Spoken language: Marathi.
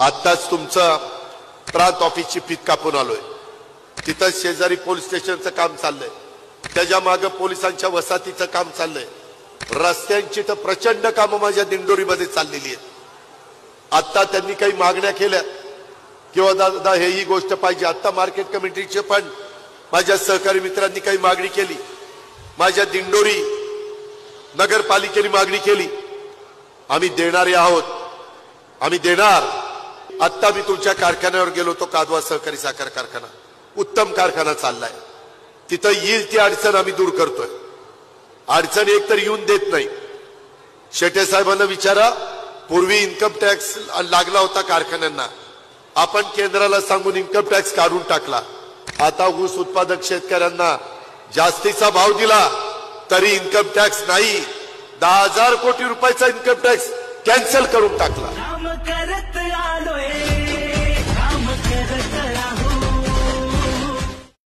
आताच तुमचं प्रांत ऑफिसची फीत कापून आलोय। तिथं शेजारी पोलीस स्टेशनचं काम चाललंय, त्याच्या मागे पोलिसांच्या वसाहतीचं काम चाललंय। रस्त्यांची तर प्रचंड कामं माझ्या दिंडोरीमध्ये चाललेली आहेत। आता त्यांनी काही मागण्या केल्या किंवा दादा हे ही गोष्ट पाहिजे। आता मार्केट कमिटीचे पण माझ्या सहकारी मित्रांनी काही मागणी केली, माझ्या दिंडोरी नगरपालिकेने मागणी केली। आम्ही देणारे आहोत, आम्ही देणार। आता मी तुमच्या कारखान्यावर गेलो होतो, कादवा सहकारी साखर कारखाना, उत्तम कारखाना चाललाय। तिथं येईल ती अडचण आम्ही दूर करतोय। अडचण एक तर येऊन देत नाही। शेटे साहेबांना विचारा, पूर्वी इन्कम टॅक्स लागला होता कारखान्यांना, आपण केंद्राला सांगून इन्कम टॅक्स काढून टाकला। आता ऊस उत्पादक शेतकऱ्यांना जास्तीचा भाव दिला तरी इन्कम टॅक्स नाही, 10,000 कोटी रुपयाचा इन्कम टॅक्स कॅन्सल करून टाकला।